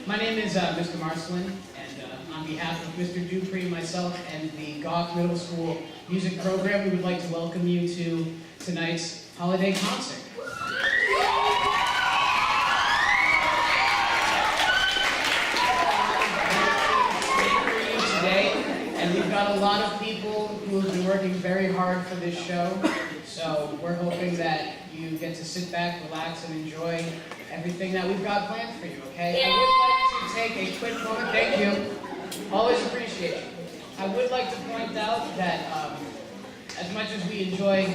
My name is Mr. Marcelin, and on behalf of Mr. Dupree, myself, and the Goff Middle School music program, we would like to welcome you to tonight's holiday concert. And we've got a lot of people who have been working very hard for this show, so we're hoping that you get to sit back, relax, and enjoy everything that we've got planned for you, okay? I would like to take a quick moment, thank you, always appreciate it. I would like to point out that as much as we enjoy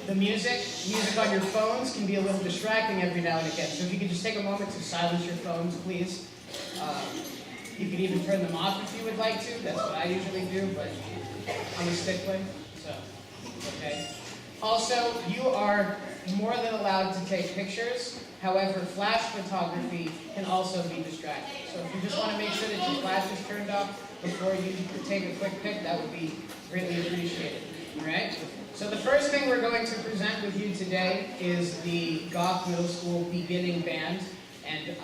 the music on your phones can be a little distracting every now and again, so if you could just take a moment to silence your phones, please. You can even turn them off if you would like to. That's what I usually do, but I'm a stickler, so, okay. Also, you are more than allowed to take pictures. However, flash photography can also be distracting. So if you just want to make sure that your flash is turned off before you take a quick pic, that would be greatly appreciated, all right? So the first thing we're going to present with you today is the Goff Middle School Beginning Band. And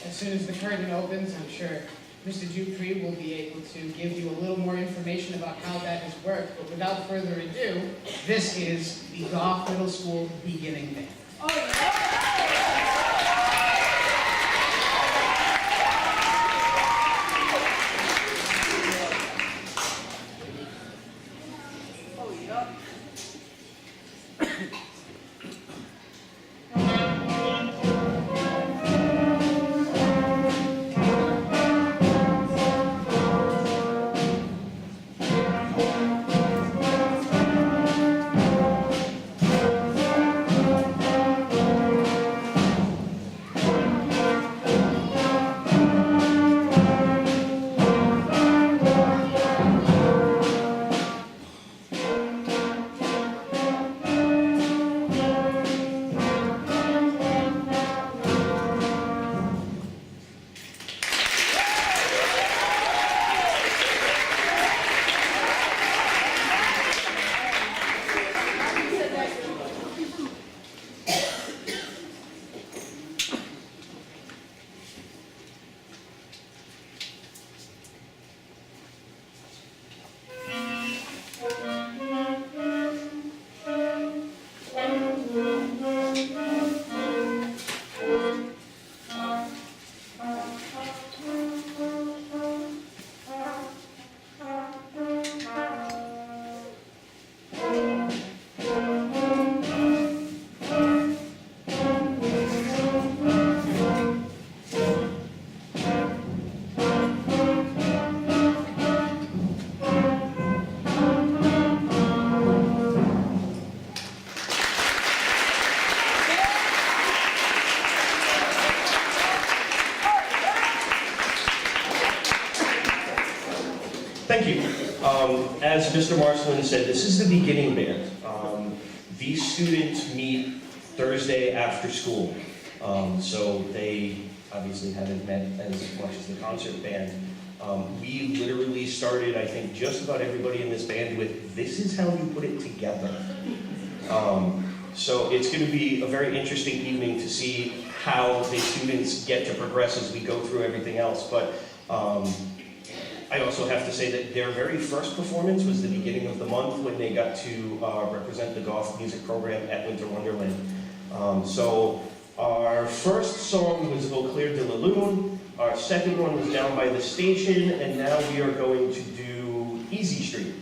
as soon as the curtain opens, I'm sure Mr. Dupree will be able to give you a little more information about how that has worked. But without further ado, this is the Goff Middle School Beginning Band. Oh, yeah. Thank you. As Mr. Marcelin said, this is the beginning band. These students meet Thursday after school, so they obviously haven't met as much as the concert band. We literally started, I think, just about everybody in this band with, this is how you put it together. So it's going to be a very interesting evening to see how the students get to progress as we go through everything else. But I also have to say that their very first performance was the beginning of the month when they got to represent the Goff music program at Winter Wonderland. So our first song was Au Clair de la Lune, our second one was Down by the Station, and now we are going to do Easy Street.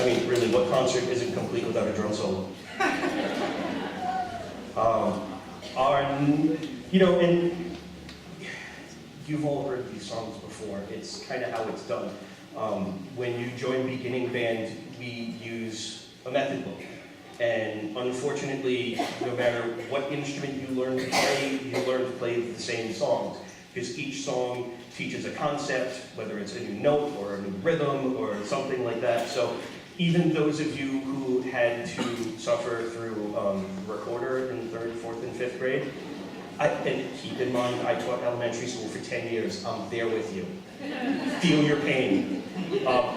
I mean, really, what concert isn't complete without a drum solo? And you've all heard these songs before. It's kind of how it's done. When you join beginning band, we use a method book. And unfortunately, no matter what instrument you learn to play the same songs. Because each song teaches a concept, whether it's a new note or a new rhythm or something like that. So even those of you who had to suffer through recorder in 3rd, 4th, and 5th grade, and keep in mind, I taught elementary school for 10 years. I'm there with you. Feel your pain.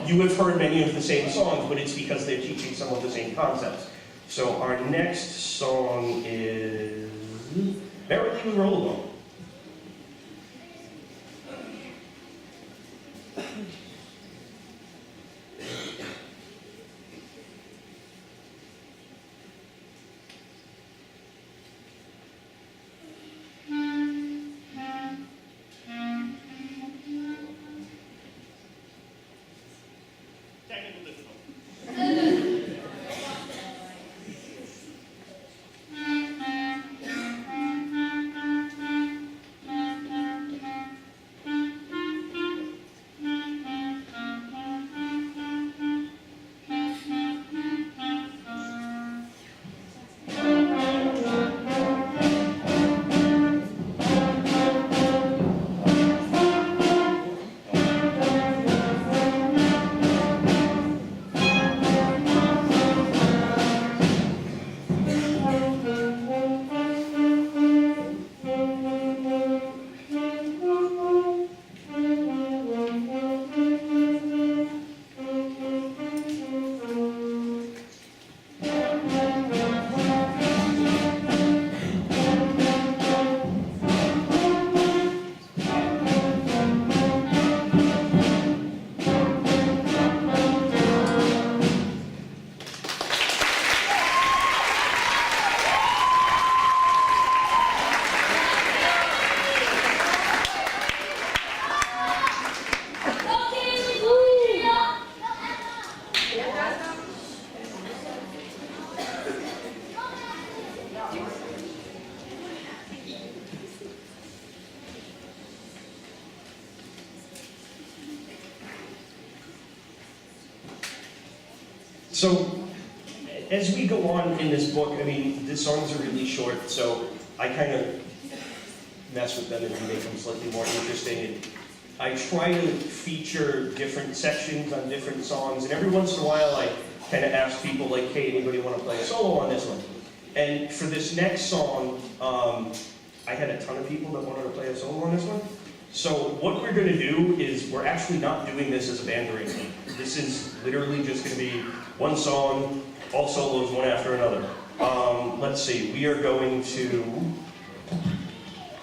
You have heard many of the same songs, but it's because they're teaching some of the same concepts. So our next song is Merrily We Roll Along. So, as we go on in this book, I mean, the songs are really short, so I kind of mess with them and make them slightly more interesting. And I try to feature different sections on different songs, and every once in a while I kind of ask people like, hey, anybody want to play a solo on this one? And for this next song, I had a ton of people that wanted to play a solo on this one. So what we're going to do is, we're actually not doing this as a band arrangement. This is literally just going to be one song, all solos, one after another. Let's see, we are going to...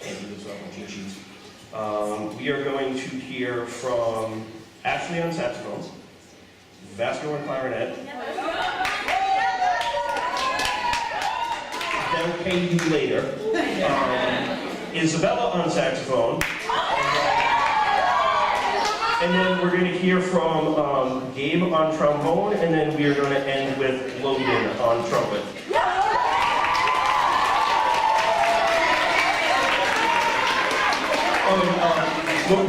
Can't do this without my cheat sheets. We are going to hear from Ashley on saxophones, Vasco on clarinet, they'll pay you later, Isabella on saxophone, and then we're going to hear from Gabe on trombone, and then we are going to end with Logan on trumpet.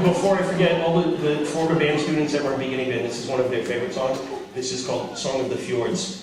Before I forget, all the former band students that were in beginning band, this is one of their favorite songs. This is called Song of the Fjords.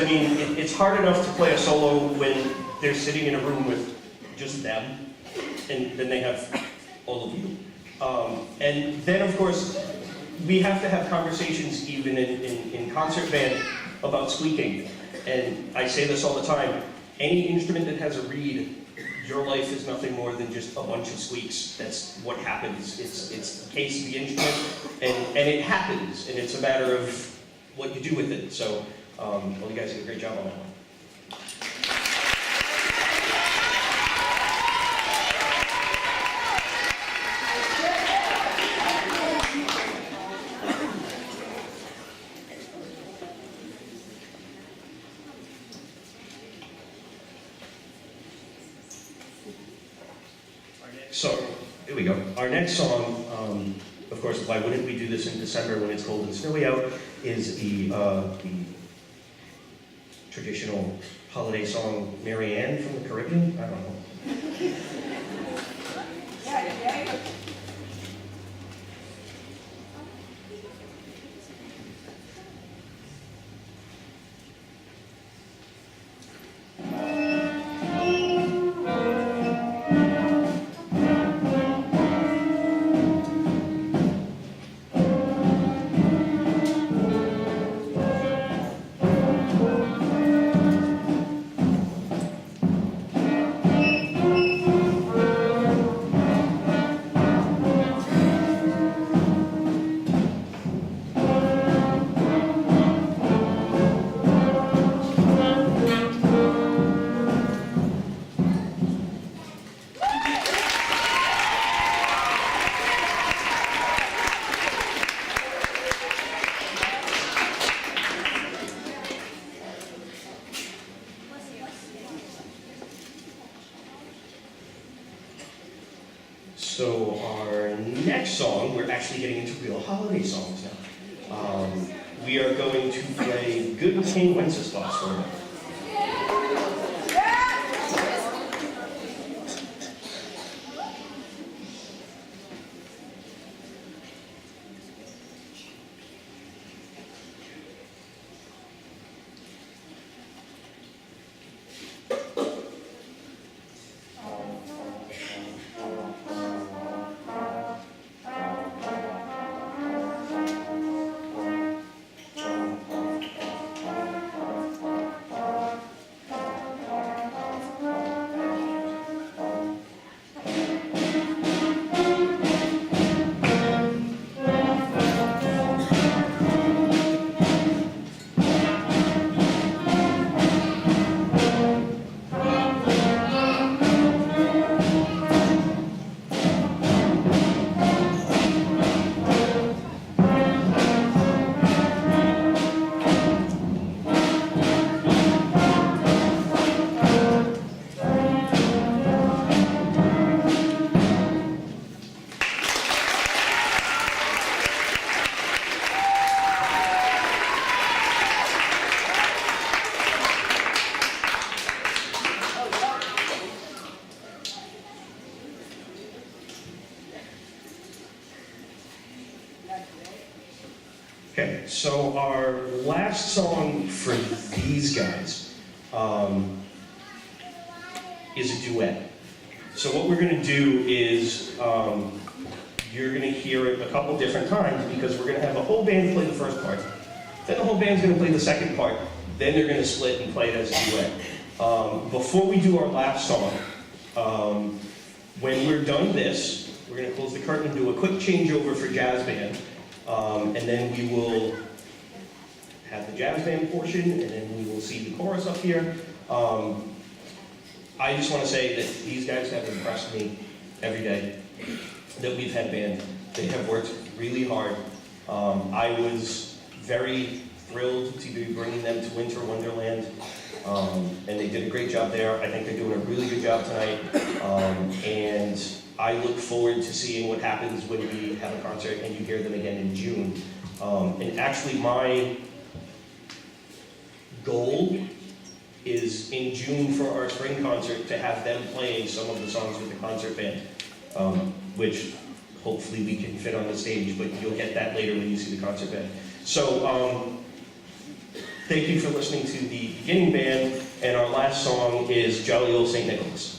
mean, it's hard enough to play a solo when they're sitting in a room with just them, and then they have all of you. And then, of course, we have to have conversations even in concert band about squeaking. And I say this all the time, any instrument that has a reed, your life is nothing more than just a bunch of squeaks. That's what happens. It's the case of the instrument, and it happens, and it's a matter of what you do with it. So, well, you guys did a great job on that one. So, here we go. Our next song, of course, why wouldn't we do this in December when it's cold and snowy out, is the traditional holiday song, Mary Ann from the Caribbean? I don't know. So our next song, we're actually getting into real holiday songs now. We are going to play Good King Wenceslas for you. Okay, so our last song for these guys is a duet. So what we're going to do is you're going to hear it a couple different times because we're going to have the whole band play the first part, then the whole band's going to play the second part, then they're going to split and play it as a duet. Before we do our last song, when we're done this, we're going to close the curtain and do a quick changeover for jazz band. And then we will have the jazz band portion, and then we will see the chorus up here. I just want to say that these guys have impressed me every day that we've had band. They have worked really hard. I was very thrilled to be bringing them to Winter Wonderland, and they did a great job there. I think they're doing a really good job tonight, and I look forward to seeing what happens when we have a concert and you hear them again in June. And actually my goal is in June for our spring concert to have them playing some of the songs with the concert band, which hopefully we can fit on the stage, but you'll get that later when you see the concert band. So thank you for listening to the beginning band, and our last song is Jolly Old St. Nicholas.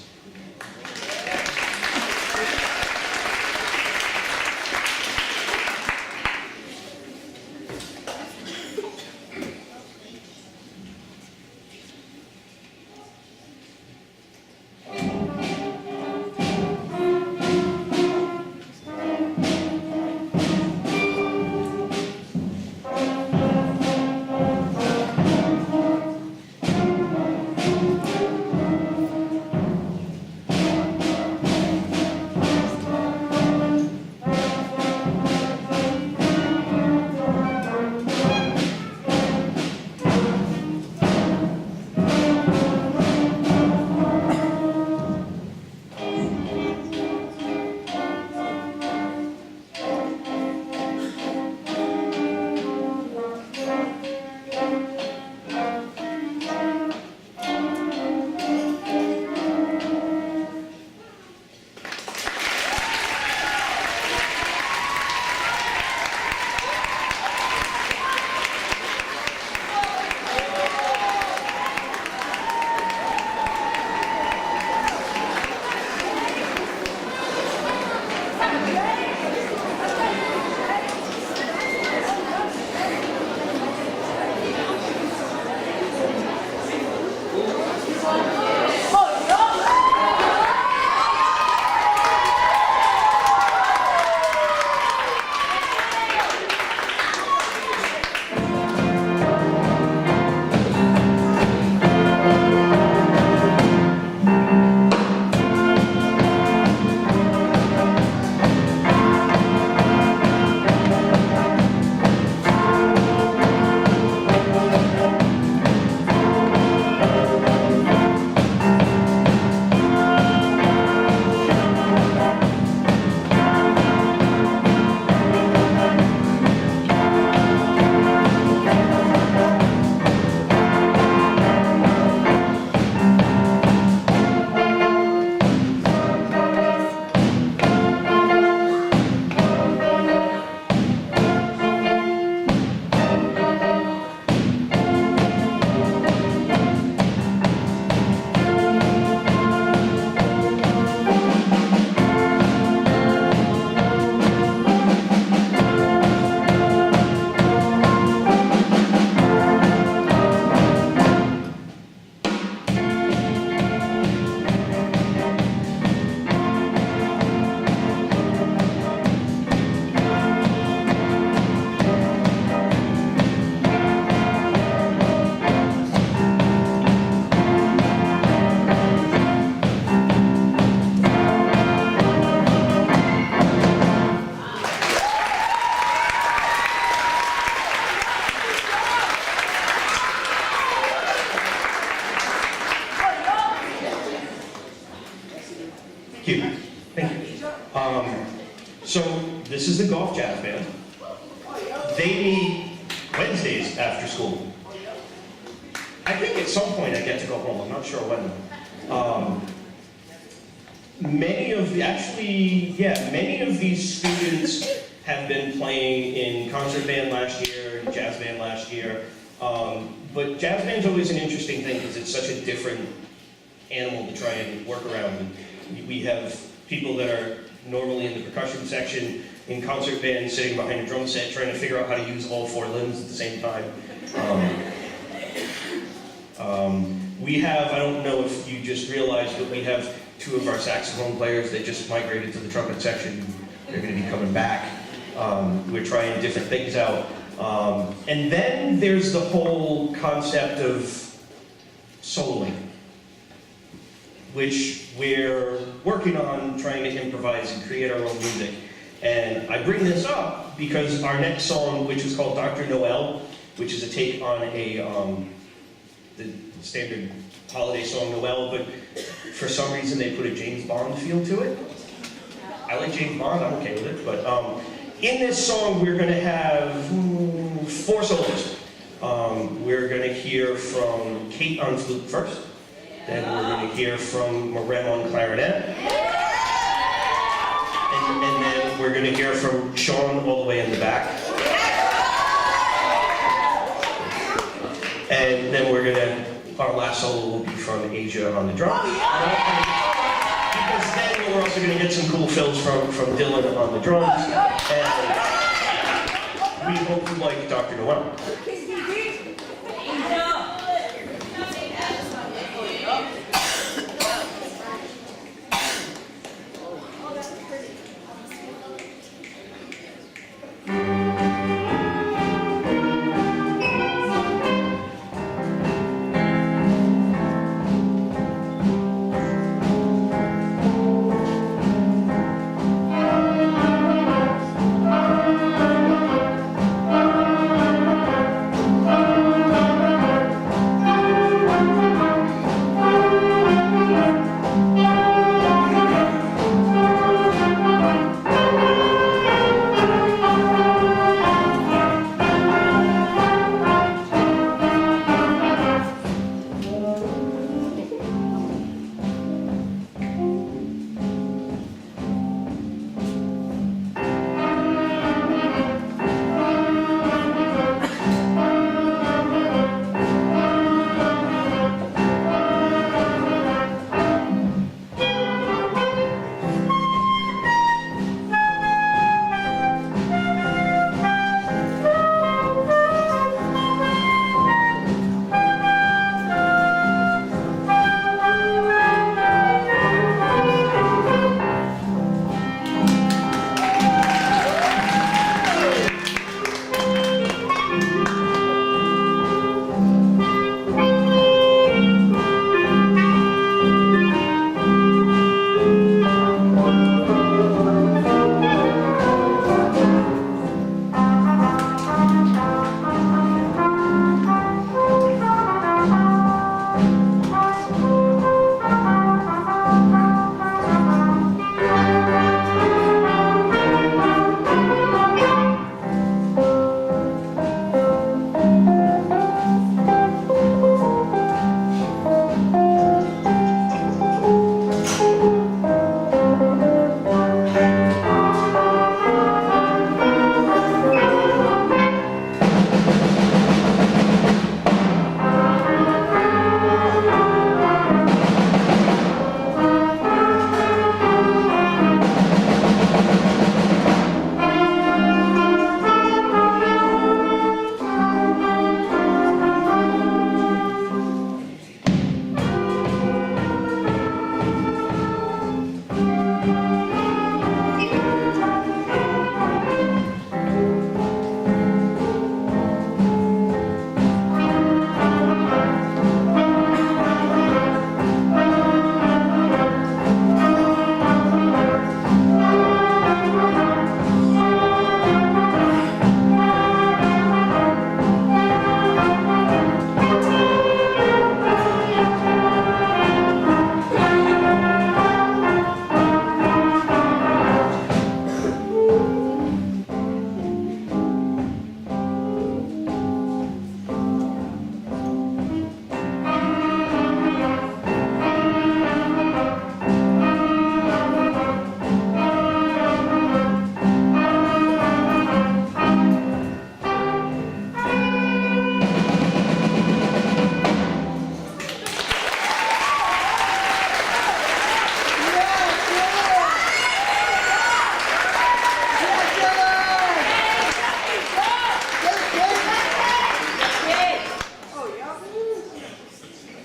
Cute. Thank you. So this is the Golf Jazz Band. They meet Wednesdays after school. I think at some point I get to go home. I'm not sure when. Many of these students have been playing in concert band last year, jazz band last year. But jazz band's always an interesting thing because it's such a different animal to try and work around. We have people that are normally in the percussion section in concert band sitting behind a drum set trying to figure out how to use all four limbs at the same time. We have, I don't know if you just realized, but we have two of our saxophone players that just migrated to the trumpet section. They're going to be coming back. We're trying different things out. And then there's the whole concept of soloing, which we're working on trying to improvise and create our own music. And I bring this up because our next song, which is called Dr. Noel, which is a take on the standard holiday song Noel, but for some reason they put a James Bond feel to it. I like James Bond, I'm okay with it, but in this song we're going to have four solos. We're going to hear from Kate on flute first, then we're going to hear from Marem on clarinet, and then we're going to hear from Sean all the way in the back. And then we're going to our last solo will be from Asia on the drums. Because then we're also going to get some cool fills from Dylan on the drums. And we hope you like Dr. Noel.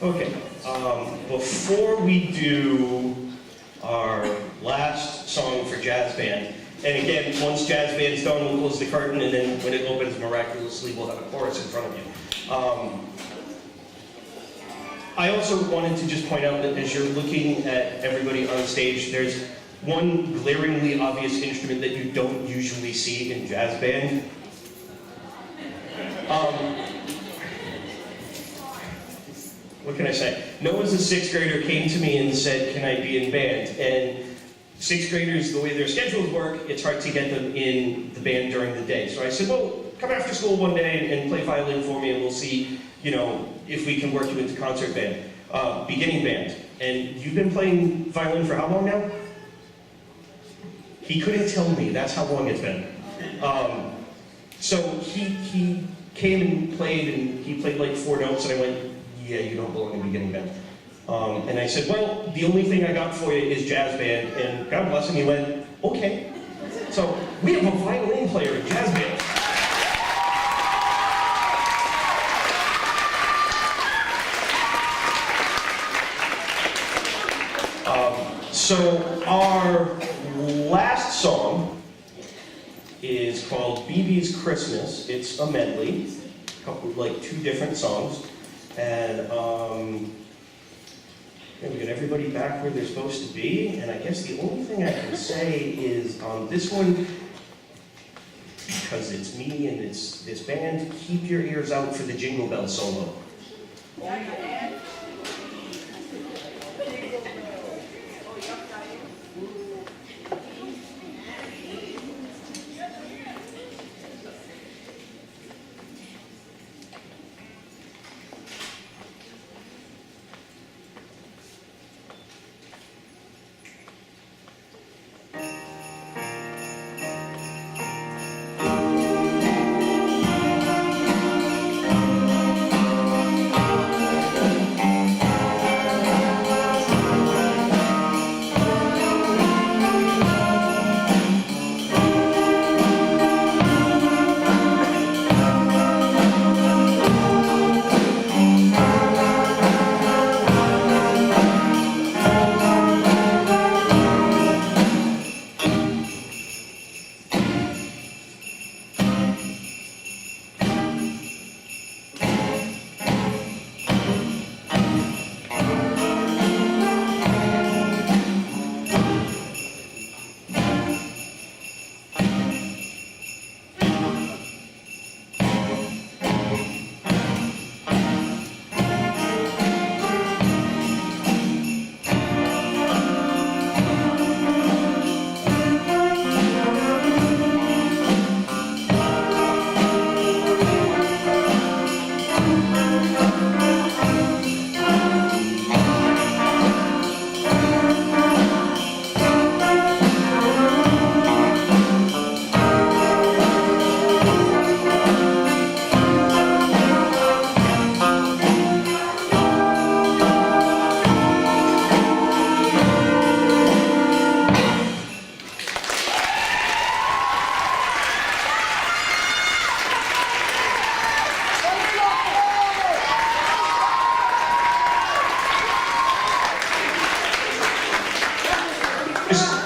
Okay, before we do our last song for jazz band, and again, once jazz band's done, we'll close the curtain, and then when it opens miraculously, we'll have a chorus in front of you. I also wanted to just point out that as you're looking at everybody on stage, there's one glaringly obvious instrument that you don't usually see in jazz band. What can I say? Noah's a sixth grader, came to me and said, can I be in band? And sixth graders, the way their schedules work, it's hard to get them in the band during the day. So I said, well, come after school one day and play violin for me, and we'll see, you know, if we can work you into concert band, beginning band. And you've been playing violin for how long now? He couldn't tell me, that's how long it's been. So he came and he played like 4 notes, and I went, yeah, you don't belong in the beginning band. And I said, well, the only thing I got for you is jazz band. And God bless him, he went, okay. So we have a violin player in jazz band. So our last song is called BB's Christmas. It's a medley, like 2 different songs. And we got everybody back where they're supposed to be. And I guess the only thing I can say is on this one, because it's me and it's this band, keep your ears out for the Jingle Bell solo.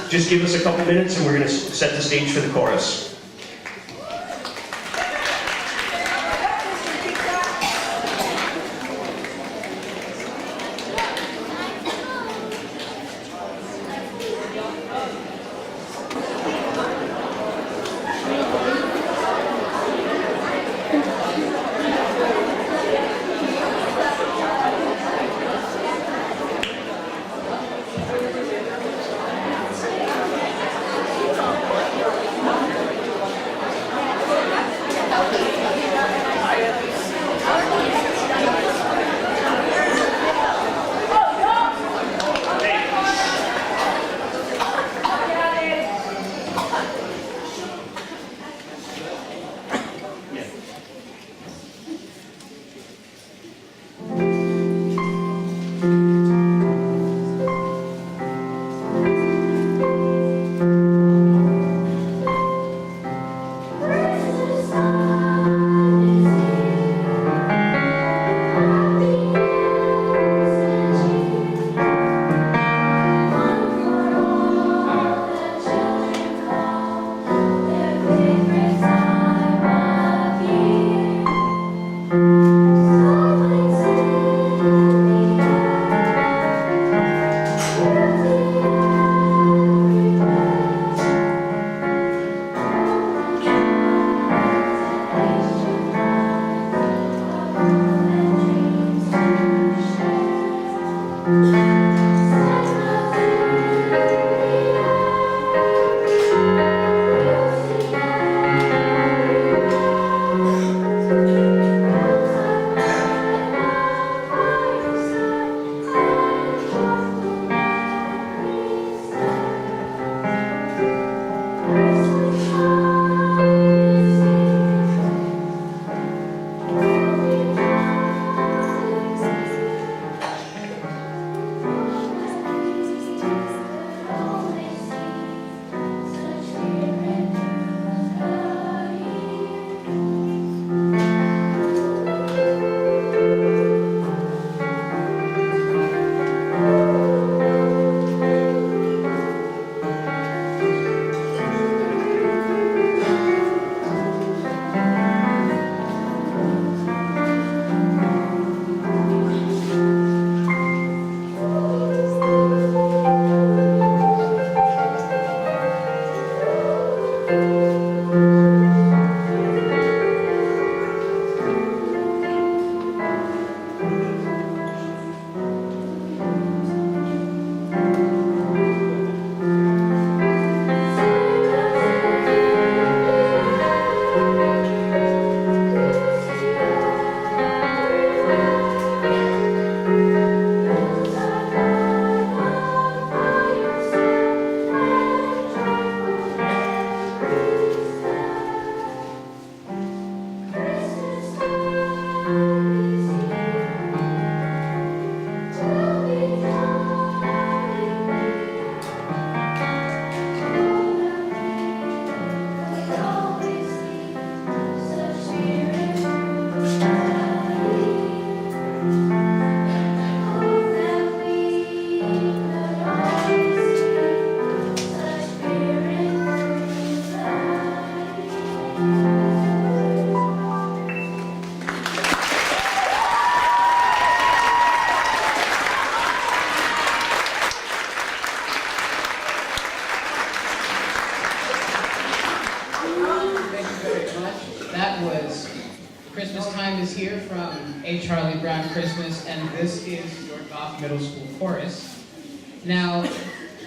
Just give us a couple minutes and we're going to set the stage for the chorus. Klein is here from A Charlie Brown Christmas, and this is your Goff Middle School Chorus. Now,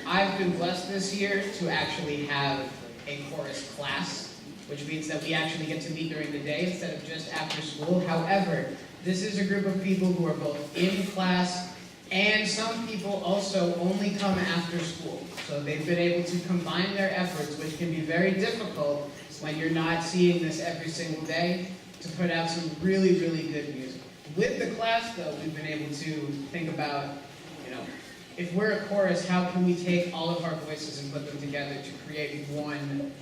I've been blessed this year to actually have a chorus class, which means that we actually get to meet during the day instead of just after school. However, this is a group of people who are both in class, and some people also only come after school. So they've been able to combine their efforts, which can be very difficult when you're not seeing this every single day, to put out some really, really good music. With the class, though, we've been able to think about, if we're a chorus, how can we take all of our voices and put them together to create one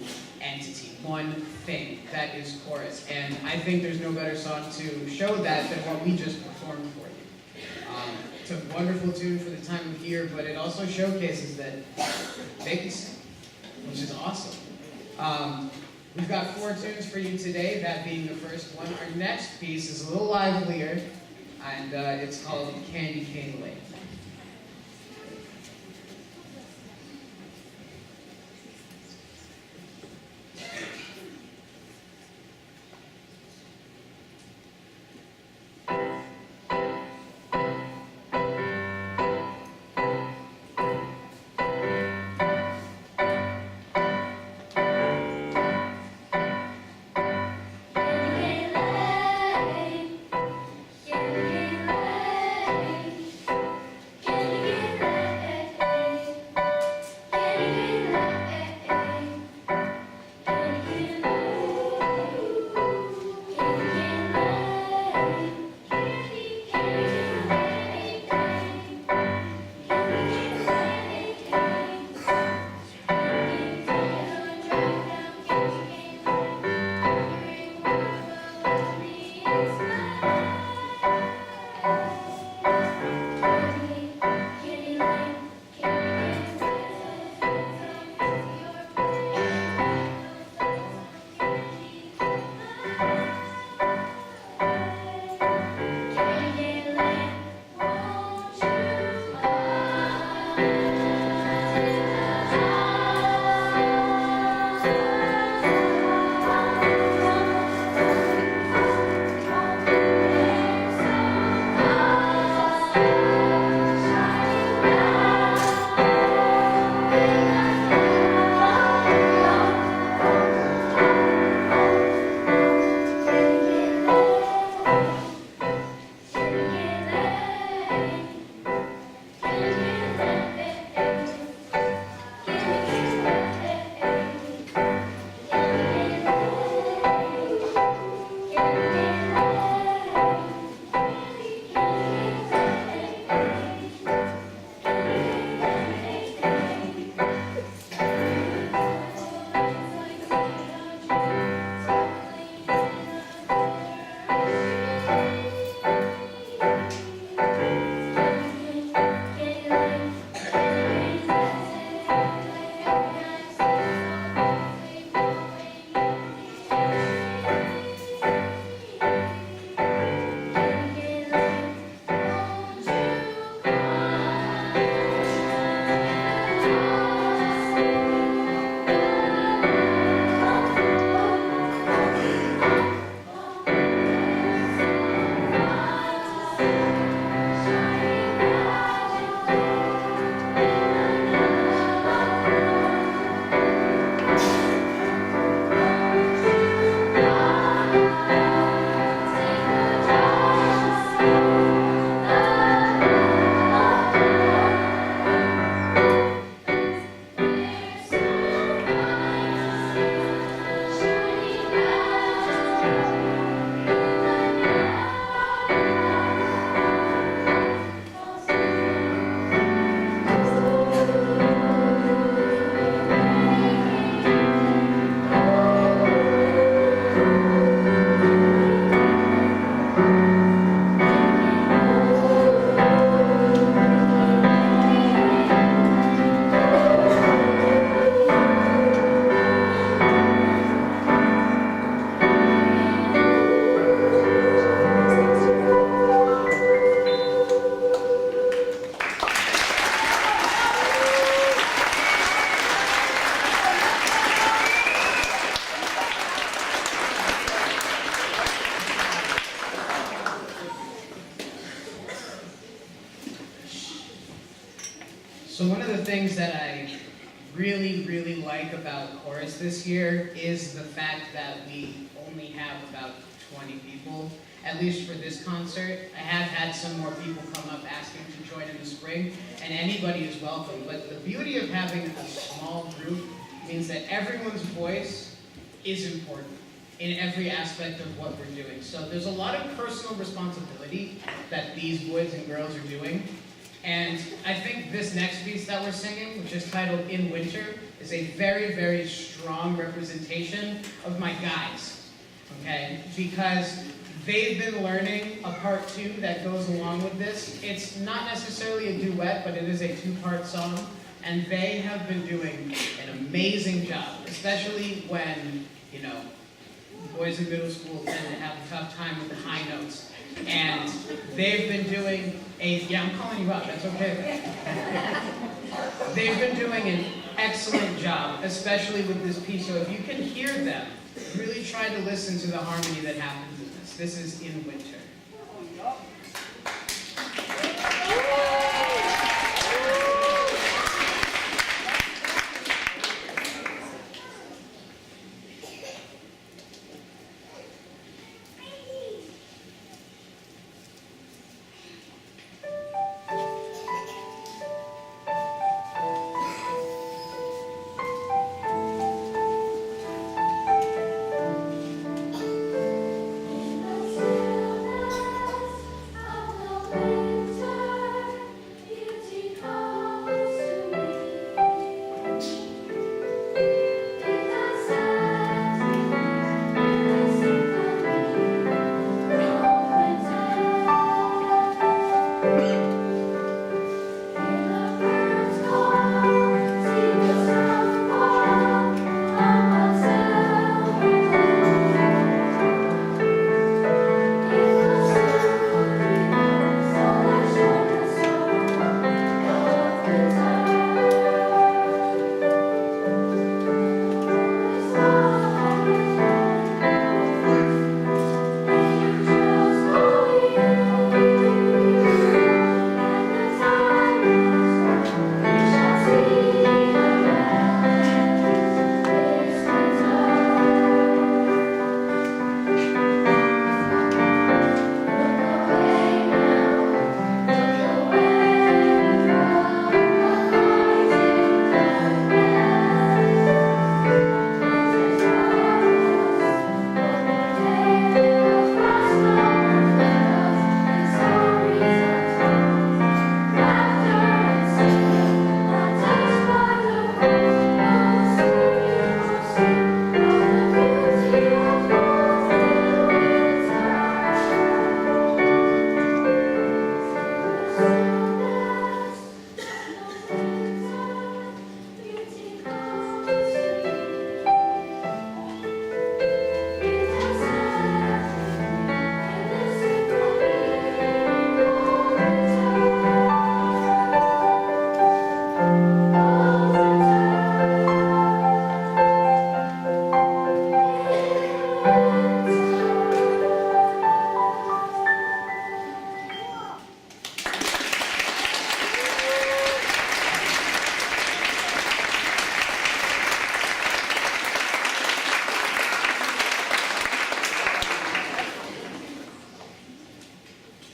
entity, one thing that is chorus. And I think there's no better song to show that than what we just performed for you. It's a wonderful tune for the time of year, but it also showcases that they can sing, which is awesome. We've got 4 tunes for you today, that being the first one. Our next piece is a little livelier, and it's called Candy Cane Lane. So one of the things that I really, really like about Chorus this year is the fact that we only have about 20 people, at least for this concert. I have had some more people come up asking to join in the spring, and anybody is welcome. But the beauty of having a small group means that everyone's voice is important in every aspect of what we're doing. So there's a lot of personal responsibility that these boys and girls are doing. And I think this next piece that we're singing, which is titled In Winter, is a very, very strong representation of my guys, okay? Because they've been learning a part two that goes along with this. It's not necessarily a duet, but it is a two-part song, and they have been doing an amazing job, especially when, you know, boys in middle school tend to have a tough time with the high notes. And they've been doing yeah, I'm calling you out, that's okay. They've been doing an excellent job, especially with this piece. So if you can hear them, really try to listen to the harmony that happens in this. This is In Winter.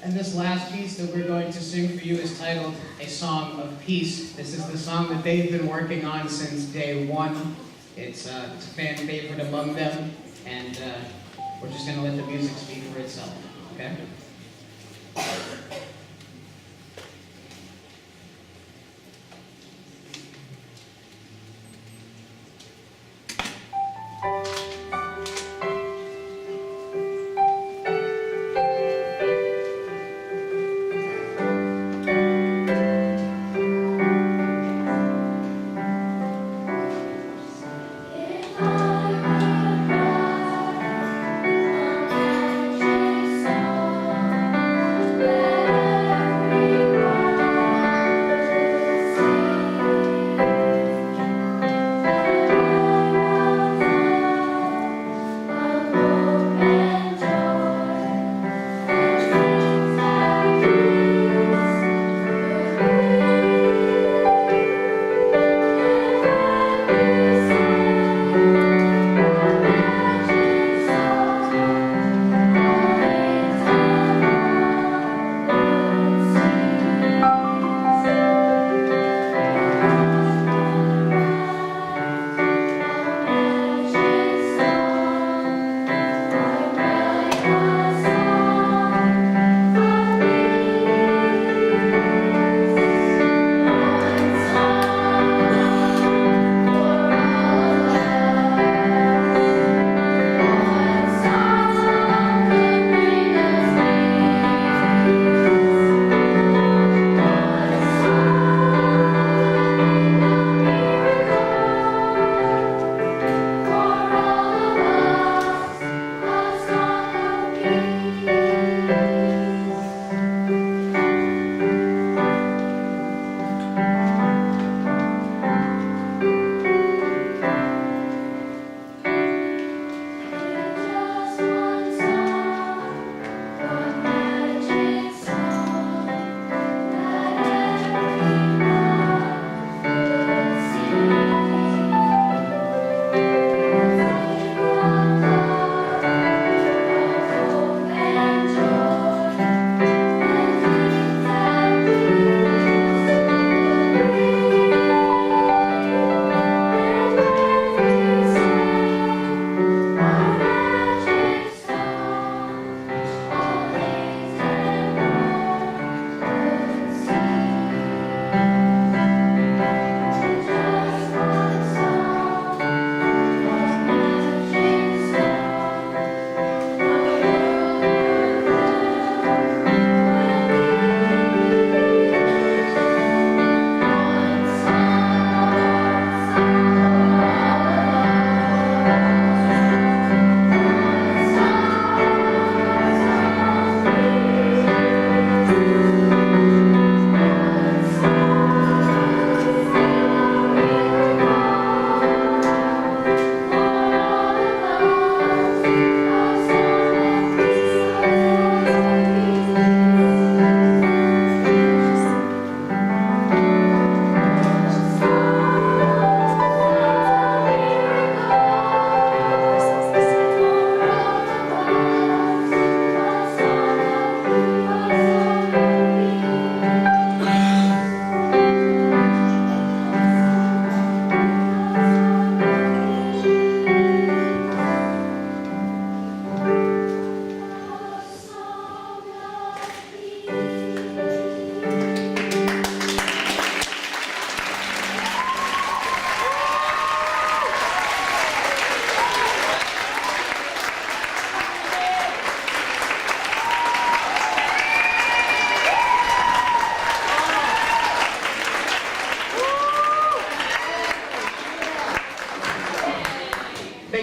And this last piece that we're going to sing for you is titled A Song of Peace. This is the song that they've been working on since day one. It's a fan favorite among them, and we're just going to let the music speak for itself, okay? I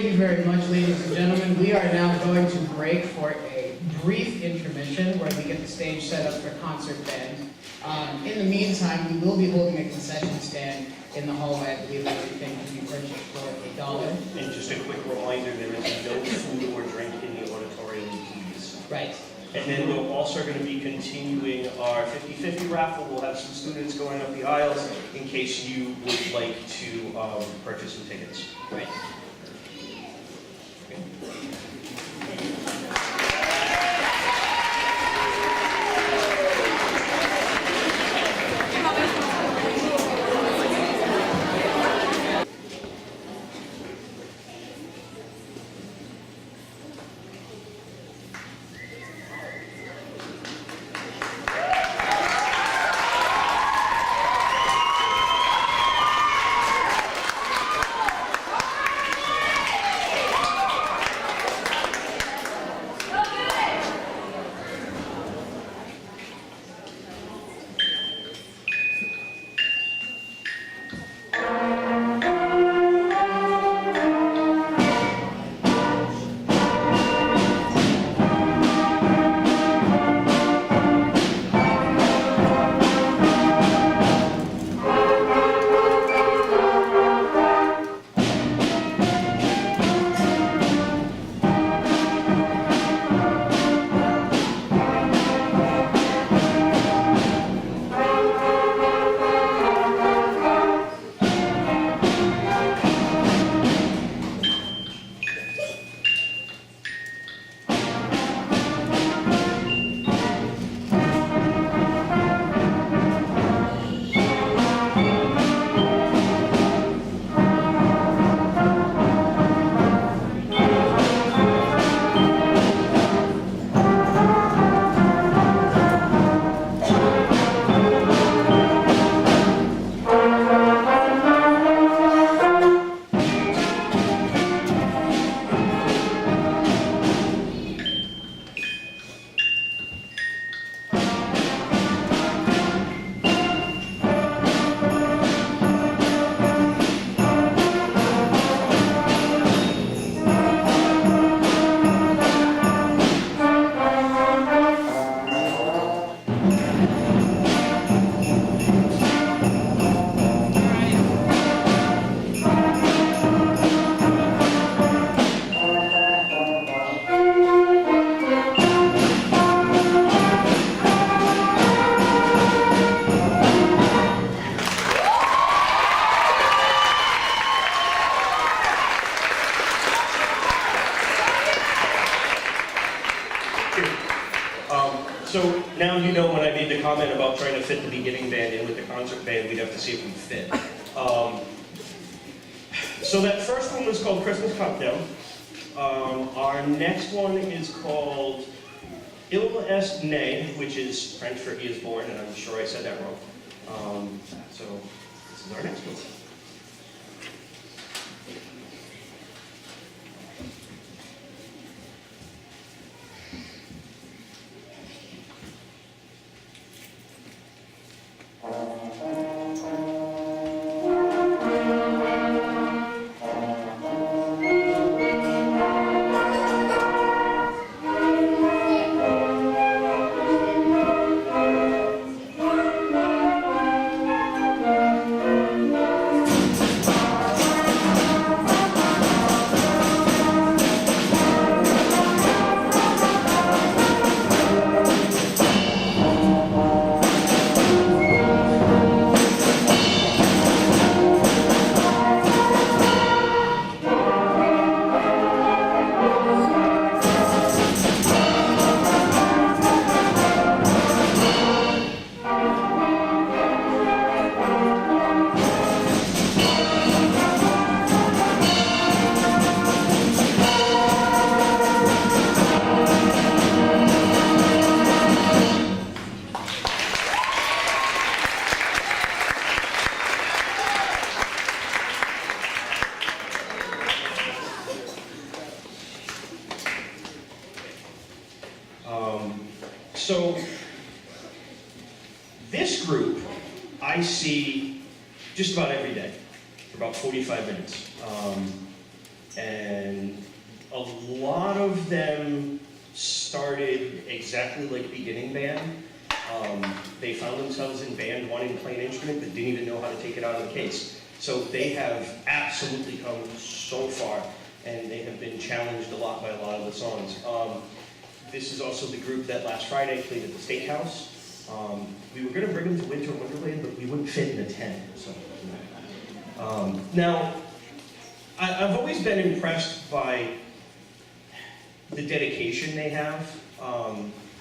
Thank you very much, ladies and gentlemen. We are now going to break for a brief intermission where we get the stage set up for concert band. In the meantime, we will be holding a concession stand in the hallway. I believe everything can be purchased for $1. And just a quick reminder, there is no food or drink in the auditorium, please. Right. And then we're also going to be continuing our 50-50 raffle. We'll have some students going up the aisles in case you would like to purchase some tickets. Right. So now you know when I made the comment about trying to fit the beginning band in with the concert band, we'd have to see if we fit. So that first one was called Christmas Countdown. Our next one is called Il est né, which is French for he is born, and I'm sure I said that wrong. So this is our next one. So this group I see just about every day for about 45 minutes. And a lot of them started exactly like beginning band. They found themselves in band wanting to play an instrument but didn't even know how to take it out of the case. So they have absolutely come so far, and they have been challenged a lot by a lot of the songs. This is also the group that last Friday played at the Steakhouse. We were going to bring them to Winter Wonderland, but we wouldn't fit in a tent. So, now, I've always been impressed by the dedication they have.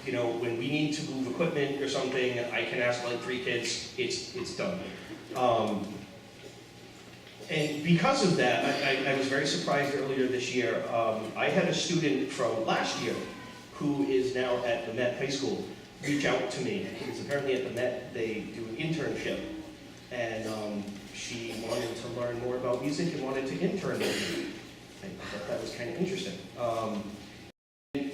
You know, when we need to move equipment or something, I can ask like 3 kids, it's done. And because of that, I was very surprised earlier this year. I had a student from last year who is now at the Met High School reach out to me, because apparently at the Met they do an internship, and she wanted to learn more about music and wanted to intern with me. I thought that was kind of interesting.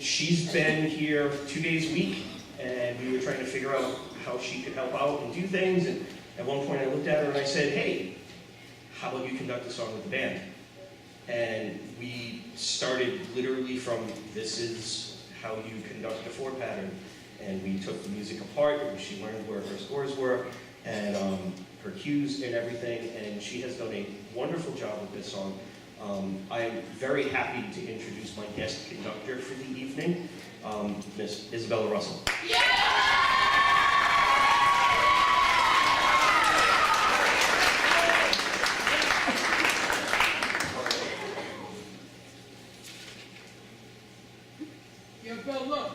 She's been here 2 days a week, and we were trying to figure out how she could help out and do things, and at one point I looked at her and I said, hey, how about you conduct a song with the band? And we started literally from, this is how you conduct a 4 pattern. And we took the music apart, and she learned where her scores were, and her cues and everything, and she has done a wonderful job with this song. I am very happy to introduce my guest conductor for the evening, Miss Isabella Russell. Yo, Bill, look.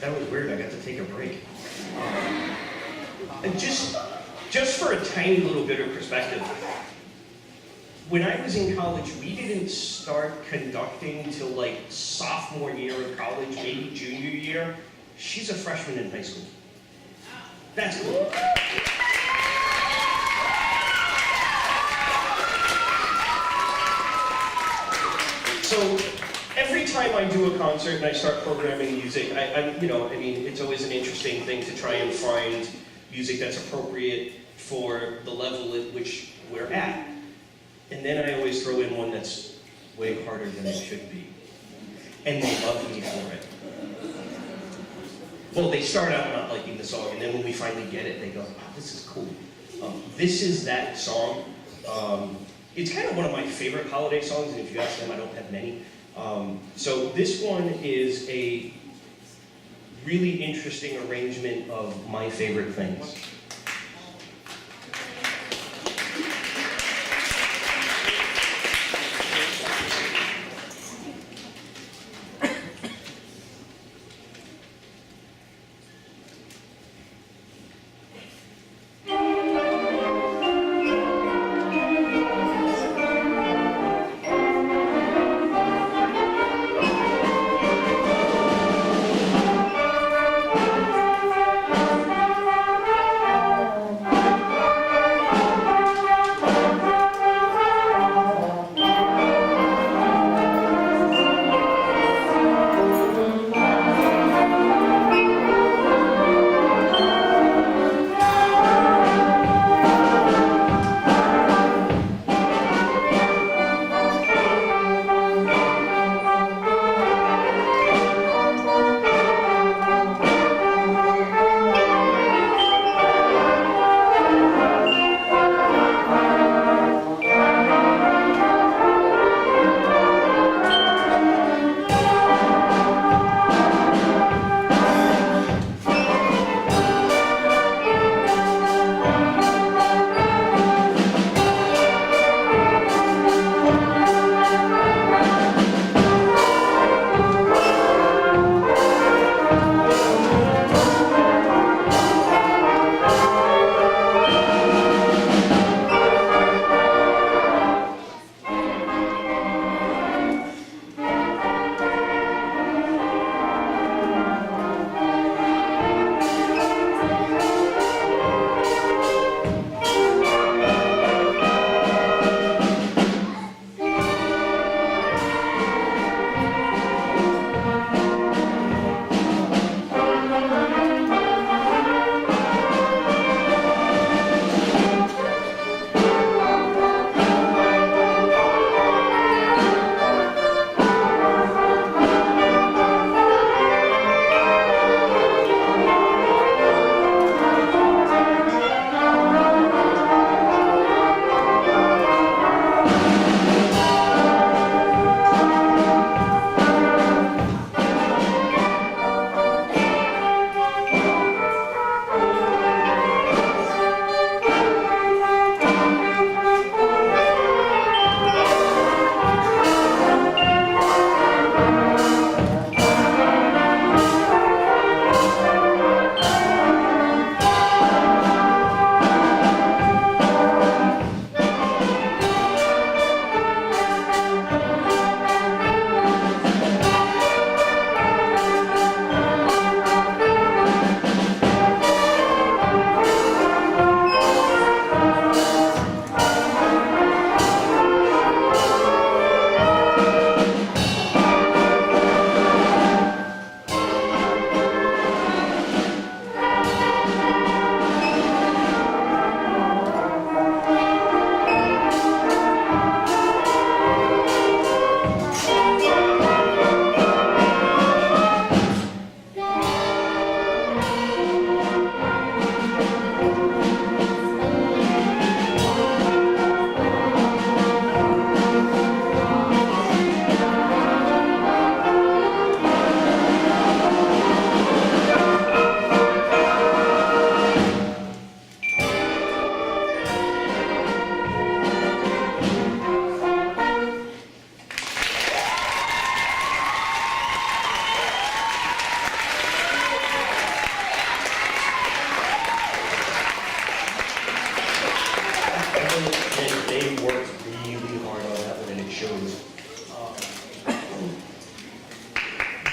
That was weird, I got to take a break. And just for a tiny little bit of perspective, when I was in college, we didn't start conducting till like sophomore year of college, maybe junior year. She's a freshman in high school. That's cool. So every time I do a concert and I start programming music, it's always an interesting thing to try and find music that's appropriate for the level at which we're at. And then I always throw in one that's way harder than it should be. And they love me for it. Well, they start out not liking the song, and then when we finally get it, they go, wow, this is cool. This is that song. It's kind of one of my favorite holiday songs, and if you ask them, I don't have many. So this one is a really interesting arrangement of my favorite things.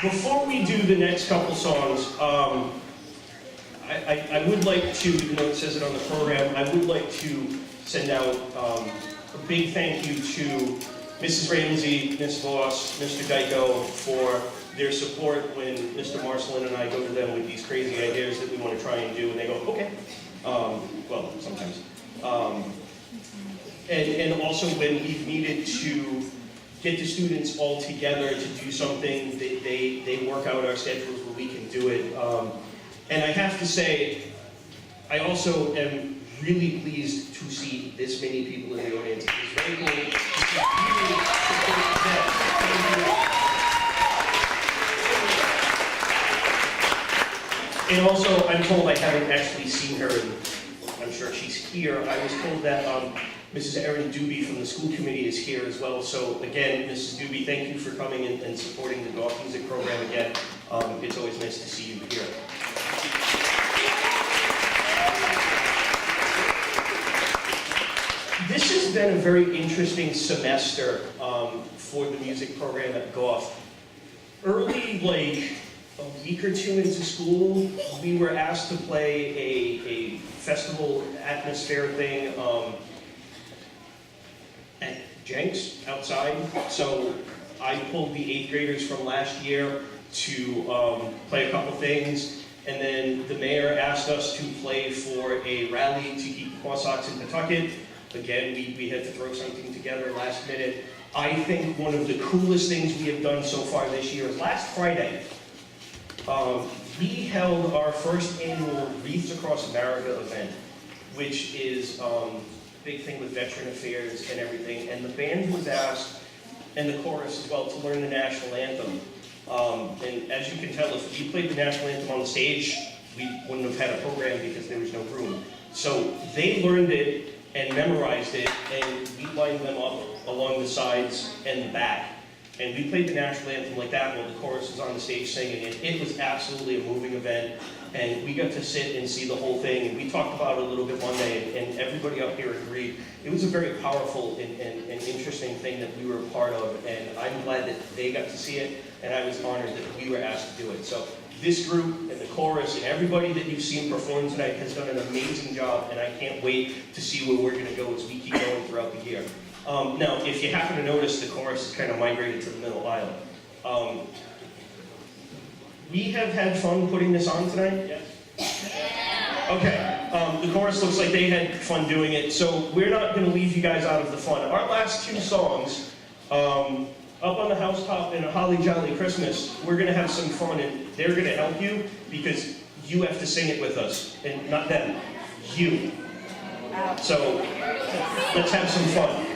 Before we do the next couple songs, I would like to, even though it says it on the program, I would like to send out a big thank you to Mrs. Ramsey, Ms. Voss, Mr. Geico for their support when Mr. Marcelin and I go to them with these crazy ideas that we want to try and do, and they go, okay. Well, sometimes. And also when we've needed to get the students all together to do something, they work out our schedules where we can do it. And I have to say, I also am really pleased to see this many people in the audience. It's very cool to see really support them. And also, I'm told I haven't actually seen her, and I'm sure she's here. I was told that Mrs. Erin Doobie from the school committee is here as well. So again, Mrs. Doobie, thank you for coming and supporting the Goff Music Program again. It's always nice to see you here. This has been a very interesting semester for the music program at Goff. Early, like a week or two into school, we were asked to play a festival atmosphere thing at Jenks outside. So I pulled the 8th graders from last year to play a couple things. And then the mayor asked us to play for a rally to keep the Wasatch in Pawtucket. Again, we had to throw something together last minute. I think one of the coolest things we have done so far this year is last Friday, we held our first annual Wreaths Across America event, which is a big thing with Veteran Affairs and everything. And the band was asked, and the chorus as well, to learn the national anthem. And as you can tell, if we played the national anthem on the stage, we wouldn't have had a program because there was no room. So they learned it and memorized it, and we lined them up along the sides and the back. And we played the national anthem like that while the chorus was on the stage singing it. It was absolutely a moving event, and we got to sit and see the whole thing, and we talked about it a little bit Monday, and everybody up here agreed. It was a very powerful and interesting thing that we were a part of, and I'm glad that they got to see it, and I was honored that we were asked to do it. So this group and the chorus and everybody that you've seen perform tonight has done an amazing job, and I can't wait to see where we're going to go as we keep going throughout the year. Now, if you happen to notice, the chorus is kind of migrated to the middle aisle. We have had fun putting this on tonight? Yes. Okay. The chorus looks like they had fun doing it, so we're not going to leave you guys out of the fun. Our last 2 songs, Up on the Housetop and A Holly Jolly Christmas, we're going to have some fun, and they're going to help you because you have to sing it with us, and not them, you. So let's have some fun.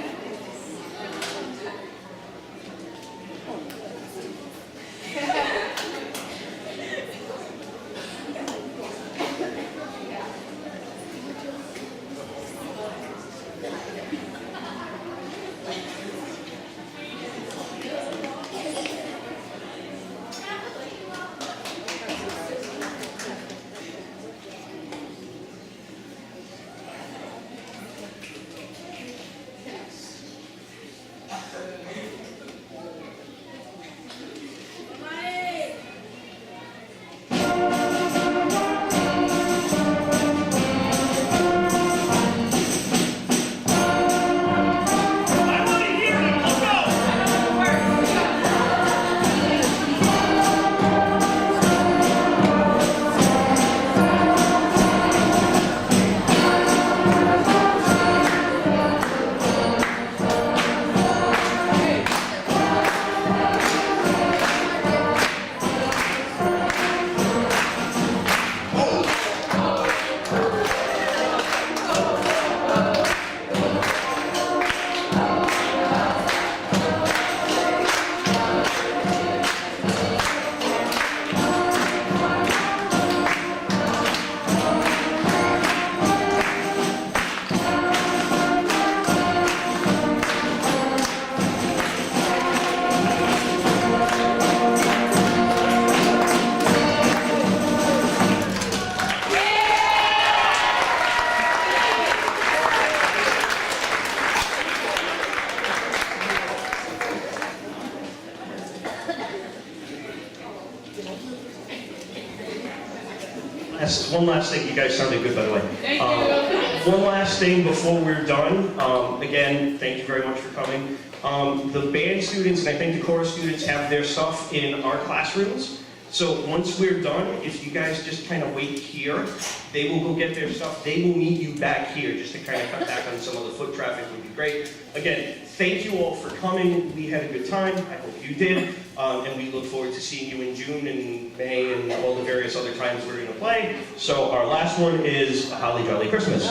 one last thing. You guys sounded good, by the way. Thank you. One last thing before we're done. Again, thank you very much for coming. The band students and I think the chorus students have their stuff in our classrooms. So once we're done, if you guys just kind of wait here, they will go get their stuff. They will meet you back here just to kind of cut back on some of the foot traffic would be great. Again, thank you all for coming. We had a good time. I hope you did. And we look forward to seeing you in June and May and all the various other times we're going to play. So our last one is a Holly Jolly Christmas.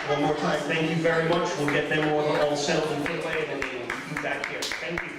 One more time, thank you very much. We'll get them all settled and put away, and then we'll be back here. Thank you.